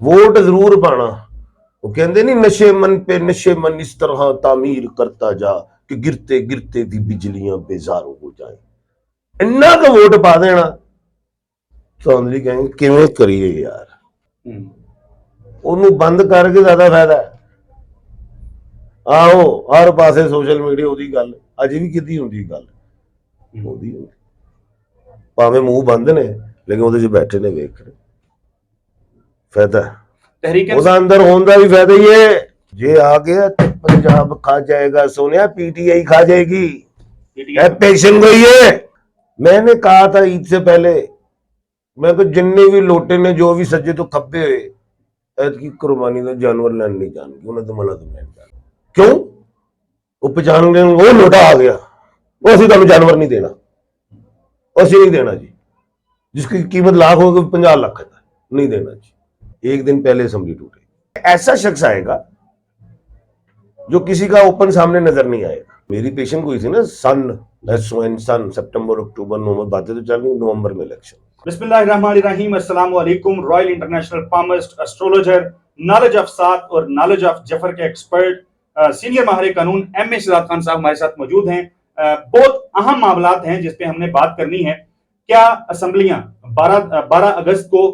Vote जरूर पाना। वो कहते नहीं, नशे मन पे नशे मन इस तरह तामीर करता जा कि गिरते गिरते भी बिजलियां बेजारो हो जाए। इन्ना का वोट पा देना, चौधरी कहेंगे किवें करिए यार, ਉਹਨੂੰ ਬੰਦ ਕਰਕੇ ਜ਼ਿਆਦਾ ਫਾਇਦਾ ਹੈ। ਆਹੋ ਹਰ ਪਾਸੇ ਸੋਸ਼ਲ ਮੀਡੀਆ ਉਹਦੀ ਗੱਲ ਅਜੇ ਵੀ ਕੀਤੀ ਹੁੰਦੀ ਗੱਲ ਉਹਦੀ, ਭਾਵੇਂ ਮੂੰਹ ਬੰਦ ਨੇ ਲੇਕਿਨ ਉਹਦੇ 'ਚ ਬੈਠੇ ਨੇ ਵੇਖ ਰਹੇ, ਫਾਇਦਾ ਉਹਦਾ ਅੰਦਰ ਹੋਣ ਦਾ ਵੀ ਫਾਇਦਾ ਹੀ ਹੈ। ਜੇ ਆ ਗਿਆ तो पंजाब खा जाएगा सोनिया, पीटीआई खा जाएगी, पेशन गई है। मैंने कहा था ईद से पहले, मैं तो जिन्ने भी लोटे ने जो भी सज्जे तो खब्बे हुए ऐतकी कुर्बानी का जानवर लैन नहीं जाएंगे, उन्हें तो मला तो लैन जान क्यों वो पहचान गए, वो लोटा आ गया, वो असं तुम जानवर नहीं देना, असं नहीं देना जी, जिसकी कीमत लाख होगी 50 लाख है, नहीं देना जी। एक दिन पहले असेंबली टूटेगी, ऐसा शख्स आएगा जो किसी का ओपन सामने नजर नहीं आएगा। मेरी पेशेंट हुई थी ना सन सितंबर अक्टूबर नवंबर, बातें तो चल रही, नवंबर में इलेक्शन। बिस्मिल्लाहिर्रहमानिर्रहीम, अस्सलाम वालेकुम। Royal international palmist, astrologer, knowledge of सात और नॉलेज ऑफ जफर के एक्सपर्ट, सीनियर माहिर कानून एम.ए. शहजाद खान साहब हमारे साथ मौजूद हैं। बहुत अहम मामलात हैं जिस पे हमने बात करनी है। क्या असेंबलियां 12 अगस्त को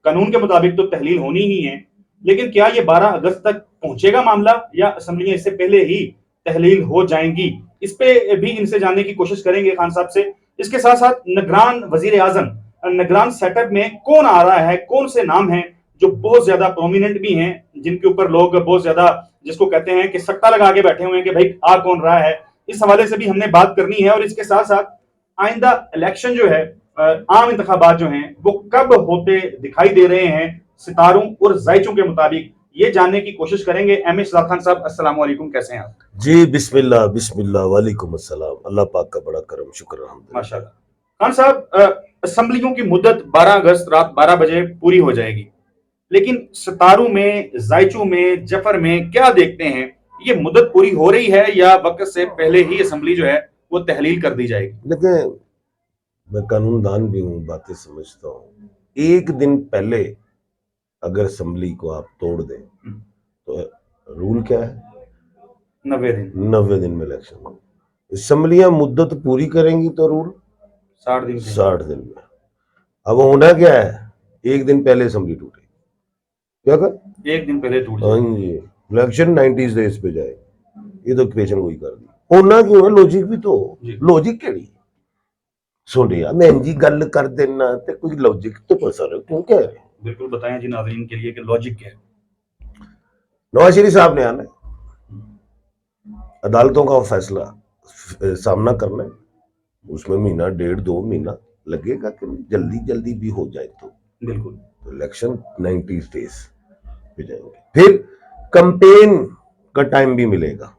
कानून के मुताबिक तो तहलील होनी ही है, लेकिन क्या ये 12 अगस्त तक पहुंचेगा मामला या असेंबलियां इससे पहले ही तहलील हो जाएंगी? इस पे भी इनसे जानने की कोशिश करेंगे खान साहब से। इसके साथ साथ निगरान वजीर आजम, निगरान सेटअप में कौन आ रहा है, कौन से नाम हैं जो बहुत ज्यादा प्रोमिनेंट भी हैं, जिनके ऊपर लोग बहुत ज्यादा, जिसको कहते हैं कि सट्टा लगा के बैठे हुए हैं कि भाई आ कौन रहा है, इस हवाले से भी हमने बात करनी है। और इसके साथ साथ आइंदा इलेक्शन जो है, आम इंतखाबात जो हैं वो कब होते दिखाई दे रहे हैं सितारों और जायचों के मुताबिक, ये जानने की कोशिश करेंगे। एम.ए. शहजाद खान साहब, अस्सलाम वालेकुम, कैसे हैं आप? जी बिस्मिल्लाह बिस्मिल्लाह, वालेकुम अस्सलाम, अल्लाह पाक का बड़ा करम, शुक्र अल्हम्दुलिल्लाह। माशाल्लाह। खान साहब, असेंबलियों की मुद्दत 12 अगस्त रात 12 बजे पूरी हो जाएगी, लेकिन सितारों में, जायचों में, जफर में क्या देखते हैं, ये मुद्दत पूरी हो रही है या वक्त से पहले ही असेंबली जो है वो तहलील कर दी जाएगी? देखिए, मैं कानूनदान भी हूँ, बातें समझता हूँ। एक दिन पहले अगर असेंबली को आप तोड़ दें तो रूल क्या है? 90 दिन में इलेक्शन। असेंबलियां मुद्दत पूरी करेंगी तो रूल 60 दिन में। अब होना क्या है, एक दिन पहले असेंबली टूटेगी, क्या कर एक दिन पहले टूट हाँ जी, इलेक्शन 90 डेज पे जाए, ये तो पेशन कोई कर दी। होना क्यों है, लॉजिक भी तो, लॉजिक केड़ी सोनिया मैं जी गल कर देना ते कोई लॉजिक तो पसर क्यों कह रहे? बिल्कुल बताएं जी नाज़रीन के लिए कि लॉजिक क्या है। नवाज शरीफ साहब ने आना है, अदालतों का फैसला सामना करना है, उसमें महीना 1.5-2 महीना लगेगा कि जल्दी जल्दी भी हो जाए तो बिल्कुल, तो इलेक्शन 90 डेज पे जाएंगे, फिर कैंपेन का टाइम भी मिलेगा।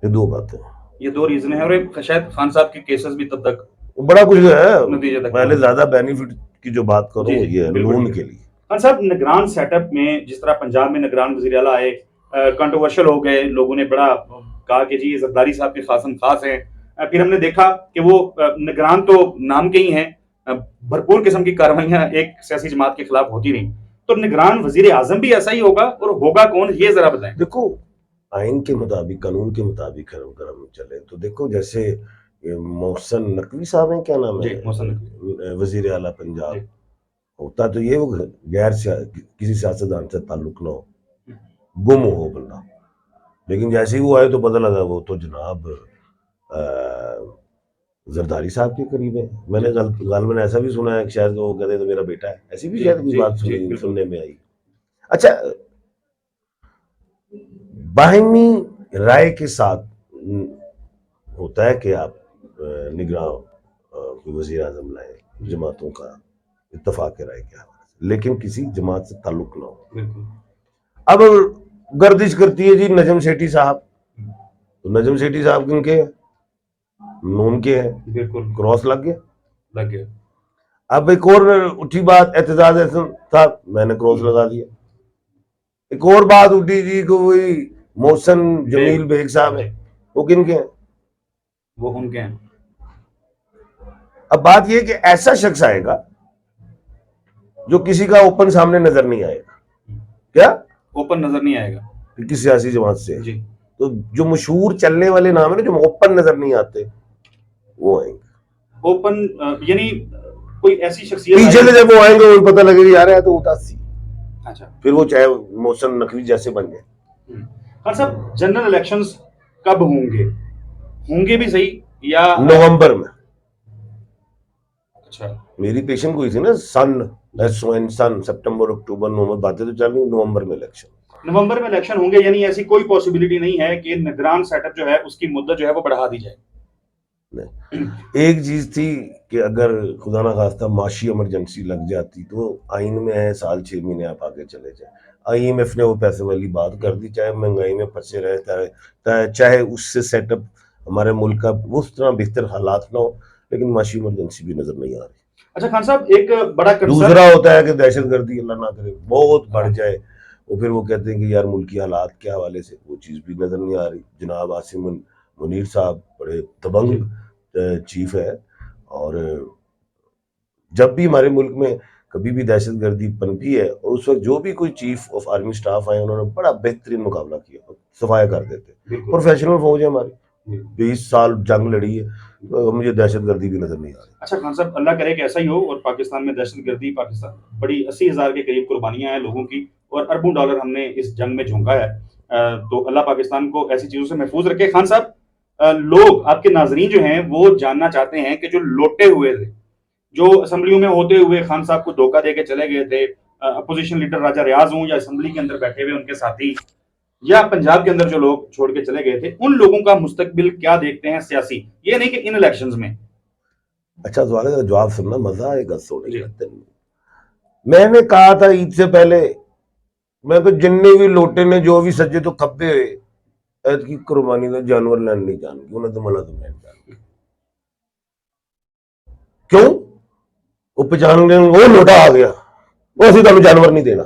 ये दो बातें, ये दो रीजन है। और शायद खान साहब के केसेस भी तब तक बड़ा कुछ है, नतीजे तक पहले ज्यादा बेनिफिट की जो बात करो ये है लोन के लिए। खान साहब, निगरान सेटअप में जिस तरह पंजाब में निगरान वजीर आला आए, कंट्रोवर्शियल हो गए, लोगों ने बड़ा कहा कि जी जरदारी साहब के खासम खास हैं। फिर हमने देखा कि वो निगरान तो नाम के ही हैं, भरपूर किस्म की कार्रवाइयां एक सियासी जमात के खिलाफ होती रही, तो निगरान वजीर आजम भी ऐसा ही होगा, और होगा कौन, ये जरा बताएं। देखो, आइन के मुताबिक, कानून के मुताबिक अगर हम चले तो देखो, जैसे मोहसन नकवी साहब हैं, क्या नाम है, वजीर आला पंजाब, होता तो ये वो गैर किसी सियासतदान से ताल्लुक ना हो, गुम हो बंदा, लेकिन जैसे ही वो आए तो पता लगा वो तो जनाब जरदारी साहब के करीब है। मैंने गालमन ऐसा भी सुना है, शायद वो कहते तो मेरा बेटा है, ऐसी भी शायद कोई बात सुनने में आई। अच्छा, बाहिमी राय के साथ होता है कि आप निगरान वजीर आजम लाए, जमातों का इत्तफाक राय के हवाले से, लेकिन किसी जमात से ताल्लुक ना हो। अब गर्दिश करती है जी नजम सेठी साहब, तो नजम सेठी साहब किनके नून के हैं, बिल्कुल क्रॉस लग गया। अब एक और उठी बात, एतजाज साहब, मैंने क्रॉस लगा दिया। एक और बात उठी जी, कोई मोहसन जमील बेग साहब है, वो किनके हैं? वो उनके हैं। अब बात यह कि ऐसा शख्स आएगा जो किसी का ओपन सामने नजर नहीं आएगा। क्या ओपन नजर नहीं आएगा कि किस सियासी जमात से है। जी। तो जो मशहूर चलने वाले नाम है ना, जो ओपन नजर नहीं आते, वो आएंगे। ओपन यानी कोई ऐसी शख्सियत पीछे से जब वो आएंगे वो पता लगेगा यार है तो उदासी, अच्छा फिर वो चाहे मोहसिन नकवी जैसे बन जाए। खान साहब, जनरल इलेक्शंस कब होंगे? होंगे भी सही या नवंबर में। अच्छा, मेरी पेशेंट हुई थी ना, सन सितंबर अक्टूबर नवंबर, बातें तो चल रही, नवंबर में इलेक्शन। नवंबर में इलेक्शन होंगे, यानी ऐसी कोई पॉसिबिलिटी नहीं है कि निगरान सेटअप जो है उसकी मुद्दत जो है वो बढ़ा दी जाए। नहीं, एक चीज थी कि अगर खुदा ना खास्ता माशी इमरजेंसी लग जाती तो आइन में है 6-6 महीने आप आगे चले जाए। IMF ने वो पैसे वाली बात कर दी, चाहे महंगाई में फंसे रहे, चाहे उससे सेटअप हमारे मुल्क का उस तरह बेहतर हालात ना हो, लेकिन माशी इमरजेंसी भी नजर नहीं आ रही। अच्छा खान साहब, एक बड़ा दूसरा होता है कि दहशतगर्दी अल्लाह ना करे बहुत बढ़ जाए, वो फिर वो कहते हैं कि यार मुल्क की हालात के हवाले से वो चीज़ भी नजर नहीं आ रही। जनाब आसिम मुनीर साहब बड़े दबंग चीफ है, और जब भी हमारे मुल्क में कभी भी दहशतगर्दी पनपी है, और उस वक्त जो भी कोई चीफ ऑफ आर्मी स्टाफ आए उन्होंने बड़ा बेहतरीन मुकाबला किया, सफाया कर देते। प्रोफेशनल फौज है हमारी, 20 साल जंग लड़ी है, तो मुझे दहशतगर्दी भी नजर नहीं आ रही। अच्छा खान साहब, अल्लाह करे कि ऐसा ही हो और पाकिस्तान में दहशतगर्दी, पाकिस्तान बड़ी 80,000 के करीब कुर्बानियां हैं लोगों की, और अरबों डॉलर हमने इस जंग में झोंका है। तो अल्लाह पाकिस्तान को ऐसी चीजों से महफूज रखे। खान साहब, लोग आपके नाजरीन जो हैं वो जानना चाहते हैं कि जो लोटे हुए थे, जो असेंबलियों में होते हुए खान साहब को धोखा देके चले गए थे, अपोजिशन लीडर राजा रियाज हों या असेंबली के अंदर बैठे हुए उनके साथी, या पंजाब के अंदर जो लोग छोड़ के चले गए थे, उन लोगों का मुस्तकबिल क्या देखते हैं सियासी, ये नहीं कि इन इलेक्शंस में। अच्छा सवाल है, जवाब सुनना मजा आएगा सोने। मैंने कहा था ईद से पहले, मैं तो जिन्ने भी लोटे ने जो भी सज्जे तो खब्बे की कुर्बानी का जानवर लैंड नहीं जानगी, उन्हें तो मला तो लैंड जान। क्यों? वो पहचान गए, वो लोटा आ गया, वो असि तुम जानवर नहीं देना,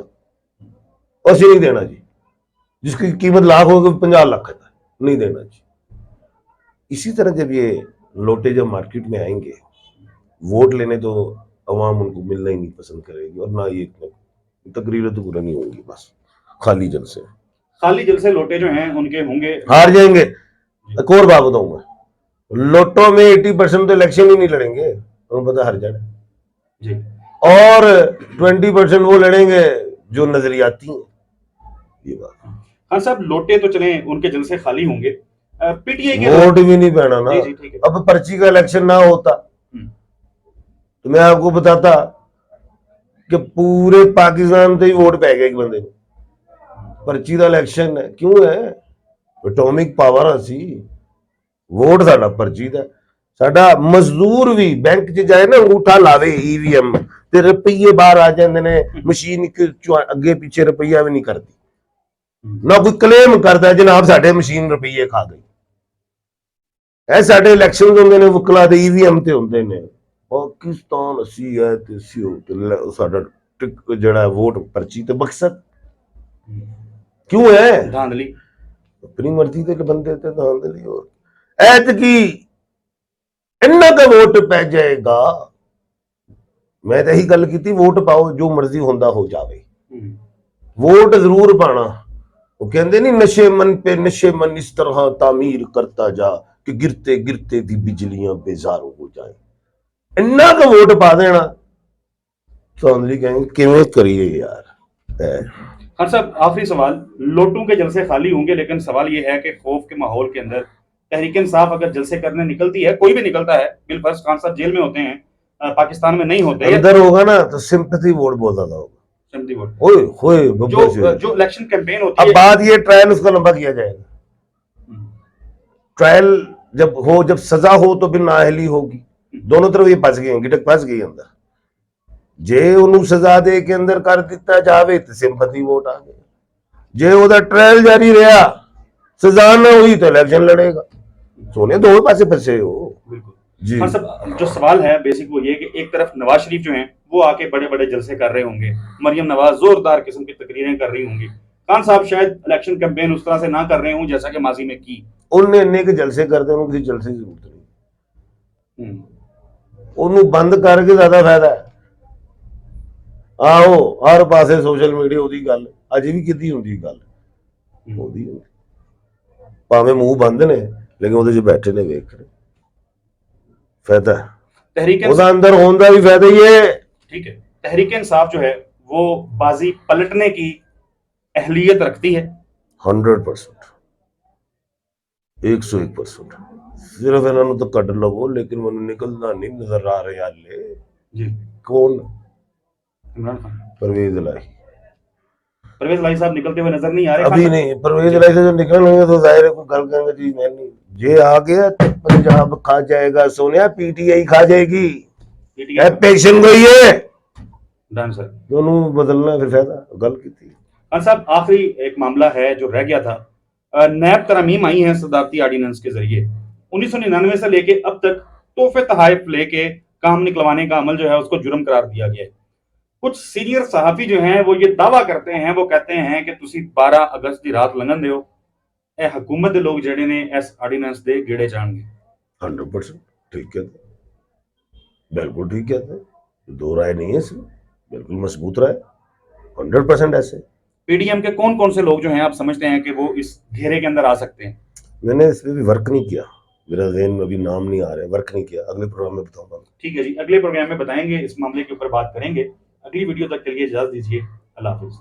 असि नहीं देना जी, जिसकी कीमत लाख होगी 50 लाख है, नहीं देना जी। इसी तरह जब ये लोटे जब मार्केट में आएंगे, वोट लेने तो अवाम उनको मिलना ही नहीं पसंद करेगी, और ना ये तकरीरें तो पूरा नहीं होंगी, बस खाली जलसे लोटे जो हैं उनके होंगे, हार जाएंगे। एक और बात बताऊंगा, लोटो में 80% तो इलेक्शन ही नहीं लड़ेंगे, उनको पता हार जाना जी, और 20% वो लड़ेंगे जो नजरियाती हैं। ये बात हाँ साहब, लोटे तो चले उनके जलसे खाली होंगे, पीटीआई के वोट भी नहीं पहना ना। अब पर्ची का इलेक्शन ना होता तो मैं आपको बताता कि पूरे पाकिस्तान से ही वोट पै गया एक बंदे को। पर्ची का इलेक्शन है, क्यों है? एटॉमिक पावर असी, वोट साडा पर्ची दा। साडा मजदूर भी बैंक च जाए ना, अंगूठा लावे EVM ते रुपये बाहर आ जाते ने, मशीन अगे पीछे रुपया भी नहीं करती, ना कोई क्लेम करता जनाब साडे मशीन रुपये खा गई। ਇਹ ਸਾਡੇ ਇਲੈਕਸ਼ਨਸ ਹੁੰਦੇ ਨੇ ਵਕਲਾ ਦੇ EVM ਤੇ ਹੁੰਦੇ ਨੇ। ਪਾਕਿਸਤਾਨ ਅਸੀਂ ਹੈ ਤੇ ਅਸੀਂ ਹੋ ਸਾਡਾ ਜਿਹੜਾ ਵੋਟ ਪਰਚੀ ਤੇ ਮਕਸਦ क्यों है? धांधली, अपनी मर्जी के बंदे थे धांधली। और ऐतकी इन्ना का वोट पै जाएगा। मैं तो यही गल की, वोट पाओ जो मर्जी होंदा हो जावे, वोट जरूर पाना। वो कहते नहीं नशे मन पे नशे मन इस तरह तामीर करता जा कि गिरते गिरते भी बिजलियां बेजार हो जाए। इन्ना का वोट पा देना, धांधली कहेंगे किवें करिए यार। हाँ साहब, आखिरी सवाल, लोटों के जलसे खाली होंगे, लेकिन सवाल ये है कि खौफ के माहौल के अंदर तहरीक इंसाफ अगर जलसे करने निकलती है, कोई भी निकलता है, बिलफर्ज खान साहब जेल में होते हैं, पाकिस्तान में नहीं होते, अंदर होगा ना तो सिंपैथी वोट बहुत ज्यादा होगा, सिंपैथी वोट। ओए होए जो इलेक्शन कैंपेन होती है। अब बात ये ट्रायल उसका लंबा किया जाएगा। ट्रायल जब हो, जब सजा हो तो फिर नाअहली होगी। दोनों तरफ ये फंस गए, गिटक फंस गई अंदर। जे उन्होंने सजा दे के अंदर कर दिता जावे तो सिंपैथी वोट आ गए, जे ओदा ट्रायल जारी रहा, सजा ना हुई तो इलेक्शन लड़ेगा। सोने दो पासे फंसे हो। बिल्कुल जी। हाँ सब, जो सवाल है बेसिक वो ये कि एक तरफ नवाज शरीफ जो हैं वो आके बड़े बड़े जलसे कर रहे होंगे, मरियम नवाज जोरदार किस्म की तकरीरें कर रही होंगी, खान साहब शायद इलेक्शन कैंपेन उस तरह से ना कर रहे हों जैसा कि माजी में की। उन्हें इन्ने के जलसे करते, उन्हें किसी जलसे की जरूरत नहीं, उन्हें बंद करके ज्यादा फायदा है। ਆਹੋ ਹਰ ਪਾਸੇ ਸੋਸ਼ਲ ਮੀਡੀਆ ਉਹਦੀ ਗੱਲ ਅਜੇ ਵੀ ਕਿੱਦੀ ਹੁੰਦੀ ਗੱਲ ਉਹਦੀ ਹੁੰਦੀ। ਭਾਵੇਂ ਮੂੰਹ ਬੰਦ ਨੇ ਲੇਕਿਨ ਉਹਦੇ 'ਚ ਬੈਠੇ ਨੇ ਵੇਖ ਰਹੇ ਫਾਇਦਾ तहरीक ਉਹਦਾ ਅੰਦਰ ਹੋਣ ਦਾ ਵੀ ਫਾਇਦਾ ਹੀ ਹੈ। ठीक है, तहरीक इंसाफ जो है वो बाजी पलटने की अहलियत रखती है। 100% 101% ਸਿਰਫ ਇਹਨਾਂ ਨੂੰ ਤਾਂ ਕੱਢ ਲਵੋ ਲੇਕਿਨ ਮੈਨੂੰ ਨਿਕਲਣਾ ਨਹੀਂ ਨਜ਼ਰ ਆ ਰਿਹਾ ਹਾਲੇ। जी, ਕੌਣ? इमरान खान, परवेज लाई। परवेज लाई साहब निकलते हुए नजर नहीं आ रहे। अभी खान नहीं, परवेज लाई से जो निकलेंगे तो जाहिर है कोई गल करेंगे जी मैं नहीं, ये आ गया तो पंजाब खा जाएगा सोनिया, पीटीआई खा जाएगी। PTI पेशन गई है डन सर। दोनों बदलना फिर फायदा गल की थी। खान साहब आखिरी एक मामला है जो रह गया था। नैब तरमीम आई है सदारती ऑर्डिनेंस के जरिए 1999 से लेके अब तक तोहफे तहाइफ लेके काम निकलवाने का अमल जो है उसको जुर्म करार दिया गया है। कुछ सीनियर सहाफी जो हैं वो ये दावा करते हैं, वो कहते हैं कि तुसी 12 अगस्त की रात लंघन दियो ए हुकूमत दे लोग जेडे ने इस ऑर्डिनेंस दे गेड़े जाणगे। 100% ठीक है, बिल्कुल ठीक है, दो राय नहीं है इसमें, बिल्कुल मजबूत राय 100% ऐसे। पीडीएम के कौन कौन से लोग जो हैं आप समझते हैं कि वो इस घेरे के अंदर आ सकते हैं? मैंने इस पर भी वर्क नहीं किया, मेरा ज़हन में अभी नाम नहीं आ रहा है, वर्क नहीं किया, अगले प्रोग्राम में बताऊंगा। ठीक है जी, अगले प्रोग्राम में बताएंगे, इस मामले के ऊपर बात करेंगे। अगली वीडियो तक के लिए इजाजत दीजिए। अल्लाह हाफिज।